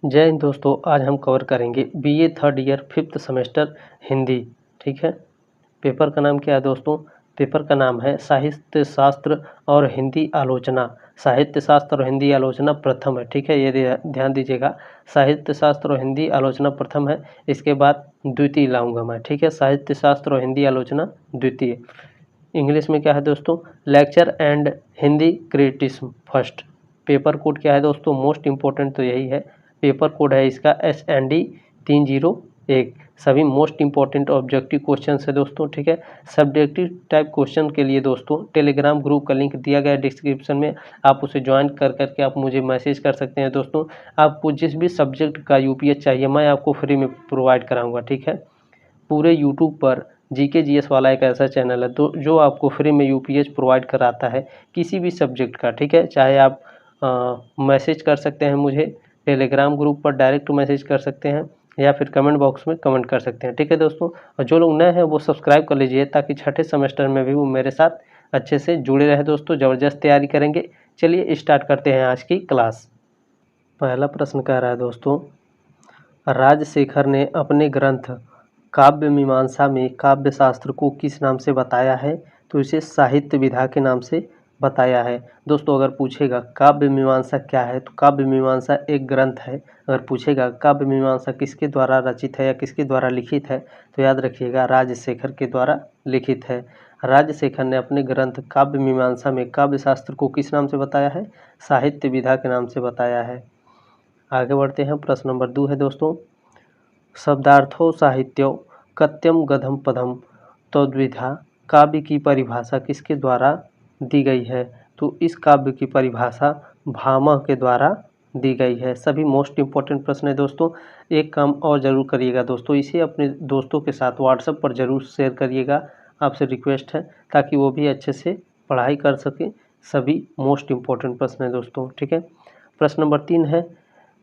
जय हिंद दोस्तों, आज हम कवर करेंगे BA third year 5th semester Hindi. ठीक है। पेपर का नाम क्या है दोस्तों? पेपर का नाम है साहित्य शास्त्र और हिंदी आलोचना। साहित्य शास्त्र और हिंदी आलोचना प्रथम है। ठीक है, ये ध्यान दीजिएगा, साहित्य शास्त्र और हिंदी आलोचना प्रथम है। इसके बाद द्वितीय लाऊंगा मैं। ठीक है, साहित्य शास्त्र और हिंदी आलोचना द्वितीय। इंग्लिश में क्या है दोस्तों? Lecture and Hindi criticism first. Paper code क्या है दोस्तों? मोस्ट इंपॉर्टेंट तो यही है। पेपर कोड है इसका SND 301। सभी मोस्ट इंपॉर्टेंट ऑब्जेक्टिव क्वेश्चन है दोस्तों। ठीक है, सब्जेक्टिव टाइप क्वेश्चन के लिए दोस्तों टेलीग्राम ग्रुप का लिंक दिया गया है डिस्क्रिप्शन में, आप उसे ज्वाइन कर करके आप मुझे मैसेज कर सकते हैं दोस्तों। आपको जिस भी सब्जेक्ट का UPH चाहिए मैं आपको फ्री में प्रोवाइड कराऊंगा। ठीक है, पूरे यूट्यूब पर GK GS वाला एक ऐसा चैनल है तो जो आपको फ्री में UPH प्रोवाइड कराता है किसी भी सब्जेक्ट का। ठीक है, चाहे आप मैसेज कर सकते हैं मुझे टेलीग्राम ग्रुप पर, डायरेक्ट मैसेज कर सकते हैं या फिर कमेंट बॉक्स में कमेंट कर सकते हैं। ठीक है दोस्तों, और जो लोग नए हैं वो सब्सक्राइब कर लीजिए ताकि छठे सेमेस्टर में भी वो मेरे साथ अच्छे से जुड़े रहे दोस्तों। ज़बरदस्त तैयारी करेंगे। चलिए स्टार्ट करते हैं आज की क्लास। पहला प्रश्न कह रहा है दोस्तों, राजशेखर ने अपने ग्रंथ काव्य मीमांसा में काव्य शास्त्र को किस नाम से बताया है? तो इसे साहित्य विधा के नाम से बताया है। दोस्तों अगर पूछेगा काव्य मीमांसा क्या है तो काव्य मीमांसा एक ग्रंथ है। अगर पूछेगा काव्य मीमांसा किसके द्वारा रचित है या किसके द्वारा लिखित है तो याद रखिएगा राजशेखर के द्वारा लिखित है। राजशेखर ने अपने ग्रंथ काव्य मीमांसा में काव्य शास्त्र को किस नाम से बताया है? साहित्य विधा के नाम से बताया है। आगे बढ़ते हैं। प्रश्न नंबर 2 है दोस्तों, शब्दार्थो साहित्यो कत्यम गधम पदम तद्विधा काव्य की परिभाषा किसके द्वारा दी गई है? तो इस काव्य की परिभाषा भामह के द्वारा दी गई है। सभी मोस्ट इंपॉर्टेंट प्रश्न है दोस्तों। एक काम और ज़रूर करिएगा दोस्तों, इसे अपने दोस्तों के साथ व्हाट्सएप पर ज़रूर शेयर करिएगा, आपसे रिक्वेस्ट है, ताकि वो भी अच्छे से पढ़ाई कर सकें। सभी मोस्ट इंपॉर्टेंट प्रश्न है दोस्तों। ठीक है, प्रश्न नंबर 3 है,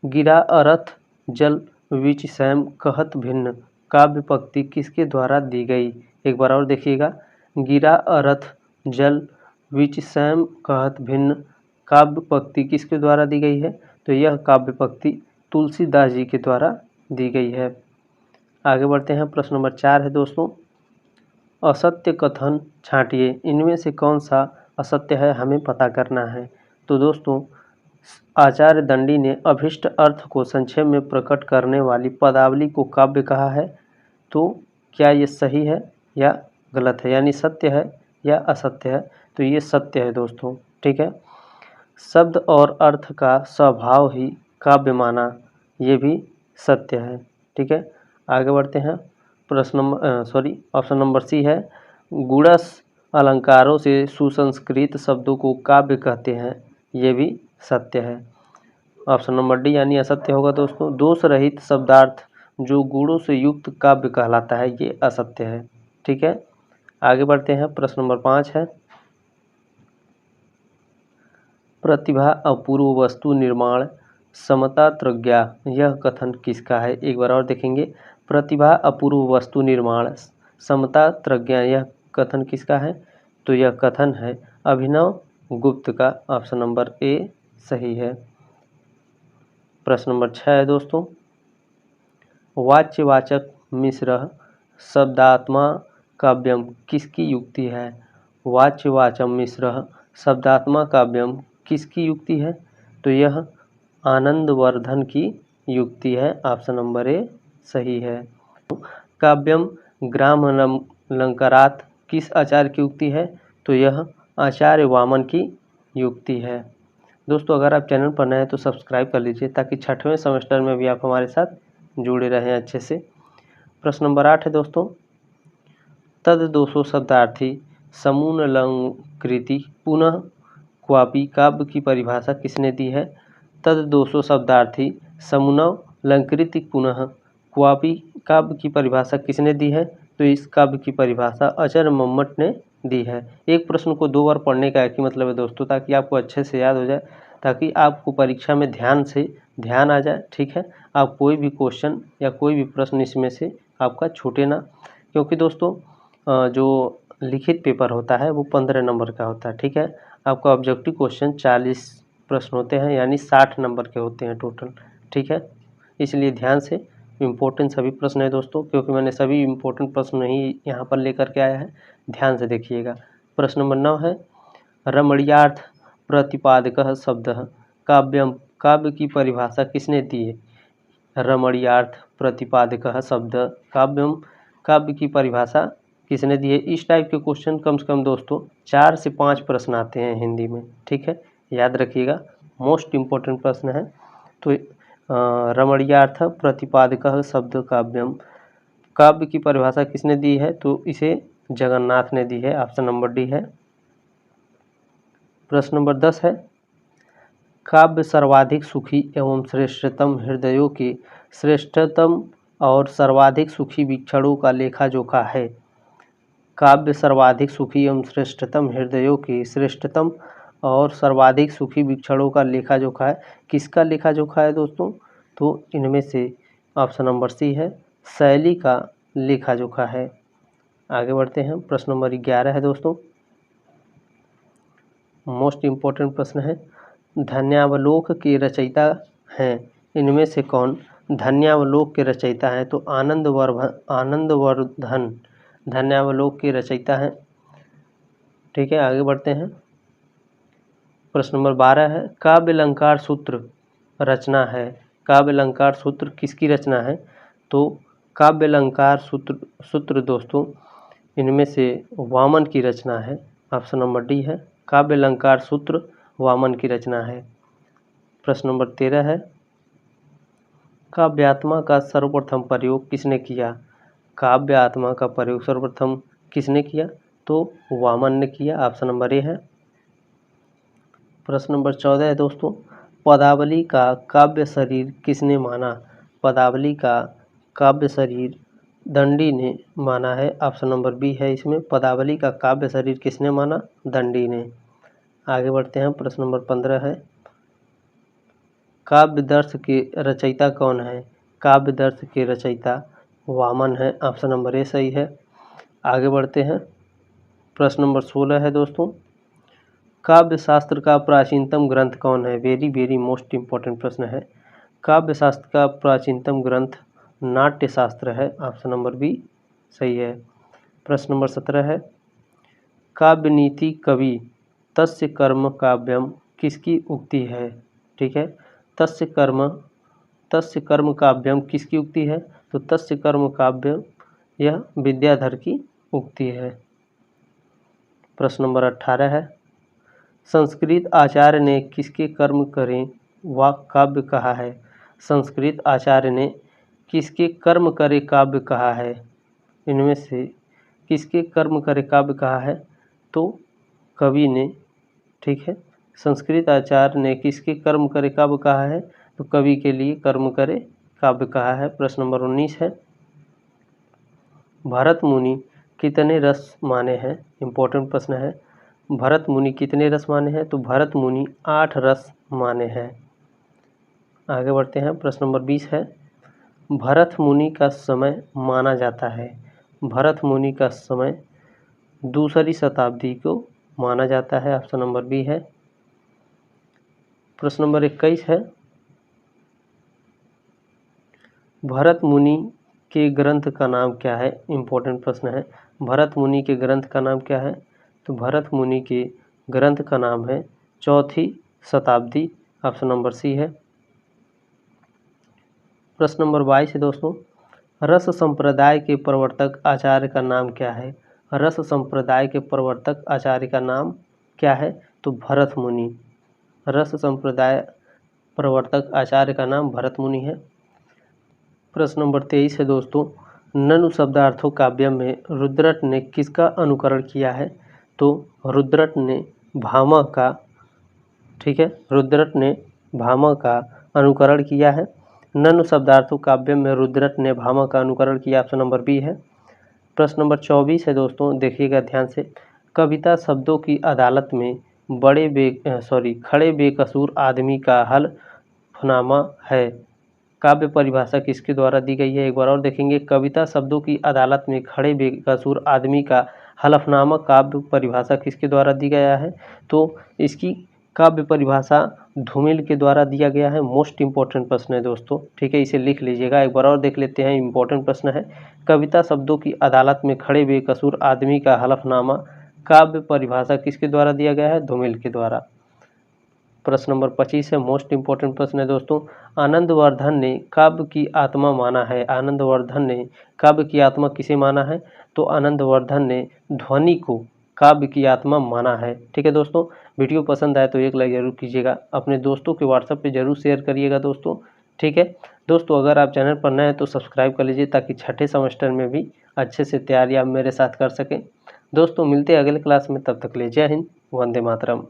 गिरा अरथ जल विच सैम कहत भिन्न काव्य पंक्ति किसके द्वारा दी गई? एक बार और देखिएगा, गिरा अरथ जल विच सैम कहत भिन्न काव्य पंक्ति किसके द्वारा दी गई है? तो यह काव्य पंक्ति तुलसीदास जी के द्वारा दी गई है। आगे बढ़ते हैं। प्रश्न नंबर 4 है दोस्तों, असत्य कथन छांटिए, इनमें से कौन सा असत्य है हमें पता करना है। तो दोस्तों आचार्य दंडी ने अभिष्ट अर्थ को संक्षेप में प्रकट करने वाली पदावली को काव्य कहा है। तो क्या ये सही है या गलत है, यानी सत्य है या असत्य है? तो ये सत्य है दोस्तों। ठीक है, शब्द और अर्थ का स्वभाव ही काव्य माना, ये भी सत्य है। ठीक है, आगे बढ़ते हैं। ऑप्शन नंबर सी है, गुणस अलंकारों से सुसंस्कृत शब्दों को काव्य कहते हैं, ये भी सत्य है। ऑप्शन नंबर डी यानी असत्य होगा दोस्तों। दोष रहित शब्दार्थ जो गुणों से युक्त काव्य कहलाता है, ये असत्य है। ठीक है, आगे बढ़ते हैं। प्रश्न नंबर 5 है, प्रतिभा अपूर्व वस्तु निर्माण समता प्रज्ञा, यह कथन किसका है? एक बार और देखेंगे, प्रतिभा अपूर्व वस्तु निर्माण समता प्रज्ञा, यह कथन किसका है? तो यह कथन है अभिनव गुप्त का। ऑप्शन नंबर ए सही है। प्रश्न नंबर 6 है दोस्तों, वाच्यवाचक मिश्र शब्दात्मा काव्यम किसकी युक्ति है? वाच्यवाचक मिश्र शब्दात्मा काव्यम किसकी युक्ति है? तो यह आनंदवर्धन की युक्ति है। ऑप्शन नंबर ए सही है। काव्यम ग्रामालंकारात् किस आचार्य की युक्ति है? तो यह आचार्य वामन की युक्ति है। दोस्तों अगर आप चैनल पर नए हैं तो सब्सक्राइब कर लीजिए ताकि छठवें सेमेस्टर में भी आप हमारे साथ जुड़े रहें अच्छे से। प्रश्न नंबर 8 है दोस्तों, तद दोषो शब्दार्थी समूलंकृति पुनः क्वापि काव्य की परिभाषा किसने दी है? तद दोषो शब्दार्थी समूलंकृति पुनः क्वापि काव्य की परिभाषा किसने दी है? तो इस काव्य की परिभाषा आचार्य मम्मट ने दी है। एक प्रश्न को 2 बार पढ़ने का एक ही मतलब है दोस्तों, ताकि आपको अच्छे से याद हो जाए, ताकि आपको परीक्षा में ध्यान आ जाए। ठीक है, आप कोई भी क्वेश्चन या कोई भी प्रश्न इसमें से आपका छूटे ना, क्योंकि दोस्तों जो लिखित पेपर होता है वो 15 नंबर का होता है। ठीक है, आपका ऑब्जेक्टिव क्वेश्चन 40 प्रश्न होते हैं, यानी 60 नंबर के होते हैं टोटल। ठीक है, इसलिए ध्यान से इम्पोर्टेंट सभी प्रश्न है दोस्तों, क्योंकि मैंने सभी इम्पोर्टेंट प्रश्न नहीं यहाँ पर लेकर के आया है, ध्यान से देखिएगा। प्रश्न नंबर 9 है रमणीयार्थ प्रतिपादकः शब्दः काव्यम, काव्य की परिभाषा किसने दी है? रमणीयार्थ प्रतिपादकः शब्द काव्यम, काव्य की परिभाषा किसने दी है? इस टाइप के क्वेश्चन कम से कम दोस्तों 4 से 5 प्रश्न आते हैं हिंदी में, ठीक है, याद रखिएगा, मोस्ट इम्पोर्टेंट प्रश्न है। तो रमणीयार्थ प्रतिपादकः शब्द काव्यम, काव्य की परिभाषा किसने दी है? तो इसे जगन्नाथ ने दी है, ऑप्शन नंबर डी है। प्रश्न नंबर 10 है काव्य सर्वाधिक सुखी एवं श्रेष्ठतम हृदयों के श्रेष्ठतम और सर्वाधिक सुखी वीक्षणों का लेखा जोखा है। काव्य सर्वाधिक सुखी एवं श्रेष्ठतम हृदयों के श्रेष्ठतम और सर्वाधिक सुखी वीक्षणों का लेखा जोखा है। किसका लेखा जोखा है दोस्तों? तो इनमें से ऑप्शन नंबर सी है, शैली का लेखा जोखा है। आगे बढ़ते हैं, प्रश्न नंबर 11 है दोस्तों, मोस्ट इम्पोर्टेंट प्रश्न है धन्यावलोक के रचयिता हैं, इनमें से कौन धन्यावलोक के रचयिता हैं? तो आनंदवर्धन धन्यावलोक के रचयिता हैं, ठीक है। आगे बढ़ते हैं, प्रश्न नंबर 12 है काव्य अलंकार सूत्र रचना है, काव्य अलंकार सूत्र किसकी रचना है? तो काव्य अलंकार सूत्र दोस्तों इनमें से वामन की रचना है, ऑप्शन नंबर डी है, काव्य अलंकार सूत्र वामन की रचना है। प्रश्न नंबर 13 है काव्यात्मा का सर्वप्रथम प्रयोग किसने किया? काव्य आत्मा का प्रयोग सर्वप्रथम किसने किया? तो वामन ने किया, ऑप्शन नंबर ए है। प्रश्न नंबर 14 है दोस्तों पदावली का काव्य शरीर किसने माना? पदावली का काव्य शरीर दंडी ने माना है, ऑप्शन नंबर बी है इसमें, पदावली का काव्य शरीर किसने माना? दंडी ने। आगे बढ़ते हैं, प्रश्न नंबर 15 है काव्य दर्श के रचयिता कौन है? काव्य दर्श के रचयिता वामन है, ऑप्शन नंबर ए सही है। आगे बढ़ते हैं, प्रश्न नंबर 16 है दोस्तों काव्य शास्त्र का प्राचीनतम ग्रंथ कौन है? वेरी वेरी मोस्ट इम्पोर्टेंट प्रश्न है। काव्य शास्त्र का प्राचीनतम ग्रंथ नाट्य शास्त्र है, ऑप्शन नंबर बी सही है। प्रश्न नंबर 17 है काव्य नीति कवि तस्य कर्म काव्यम किसकी उक्ति है? ठीक है, तस्य कर्म काव्यम किसकी उक्ति है? तो तस्य कर्म काव्यम यह विद्याधर की उक्ति है। प्रश्न नंबर 18 है संस्कृत आचार्य ने किसके कर्म करें व काव्य कहा है? संस्कृत आचार्य ने किसके कर्म करे काव्य कहा है? इनमें से किसके कर्म करे काव्य कहा है? तो कवि ने, ठीक है, संस्कृत आचार्य ने किसके कर्म करे काव्य कहा है? तो कवि के लिए कर्म करे काव्य कहा है। प्रश्न नंबर 19 है भरत मुनि कितने रस माने हैं? इंपॉर्टेंट प्रश्न है, भरत मुनि कितने रस माने हैं? तो भरत मुनि 8 रस माने हैं। आगे बढ़ते हैं, प्रश्न नंबर 20 है भरत मुनि का समय माना जाता है, भरत मुनि का समय दूसरी शताब्दी को माना जाता है, ऑप्शन नंबर बी है। प्रश्न नंबर 21 है भरत मुनि के ग्रंथ का नाम क्या है? इंपॉर्टेंट प्रश्न है, भरत मुनि के ग्रंथ का नाम क्या है? तो भरत मुनि के ग्रंथ का नाम है चौथी शताब्दी, ऑप्शन नंबर सी है। प्रश्न नंबर 22 है दोस्तों रस संप्रदाय के प्रवर्तक आचार्य का नाम क्या है? रस संप्रदाय के प्रवर्तक आचार्य का नाम क्या है? तो भरत मुनि। रस संप्रदाय प्रवर्तक आचार्य का नाम भरत मुनि है। प्रश्न नंबर 23 है दोस्तों ननु शब्दार्थों काव्य में रुद्रट ने किसका अनुकरण किया है? तो रुद्रट ने भामा का, ठीक है, रुद्रट ने भामा का अनुकरण किया है। ननु शब्दार्थों काव्य में रुद्रट ने भामा का अनुकरण किया, ऑप्शन नंबर बी है। प्रश्न नंबर 24 है दोस्तों, देखिएगा ध्यान से, कविता शब्दों की अदालत में खड़े बेकसूर आदमी का हलफनामा है, काव्य परिभाषा किसके द्वारा दी गई है? एक बार और देखेंगे, कविता शब्दों की अदालत में खड़े बेकसूर आदमी का हलफनामा काव्य परिभाषा किसके द्वारा दी गया है? तो इसकी काव्य परिभाषा धूमिल के द्वारा दिया गया है। मोस्ट इंपॉर्टेंट प्रश्न है दोस्तों, ठीक है, इसे लिख लीजिएगा। एक बार और देख लेते हैं, इंपॉर्टेंट प्रश्न है। कविता शब्दों की अदालत में खड़े बेकसूर आदमी का हलफनामा काव्य परिभाषा किसके द्वारा दिया गया है? धूमिल के द्वारा। प्रश्न नंबर 25 है, मोस्ट इंपॉर्टेंट प्रश्न है दोस्तों। आनंदवर्धन ने काव्य की आत्मा माना है। आनंदवर्धन ने काव्य की आत्मा किसे माना है? तो आनंदवर्धन ने ध्वनि को काव्य की आत्मा माना है। ठीक है दोस्तों, वीडियो पसंद आए तो एक लाइक जरूर कीजिएगा, अपने दोस्तों के व्हाट्सएप पे जरूर शेयर करिएगा दोस्तों। ठीक है दोस्तों, अगर आप चैनल पर नए हैं तो सब्सक्राइब कर लीजिए ताकि छठे सेमेस्टर में भी अच्छे से तैयारी आप मेरे साथ कर सकें। दोस्तों मिलते हैं अगले क्लास में, तब तक ले जय हिंद, वंदे मातरम।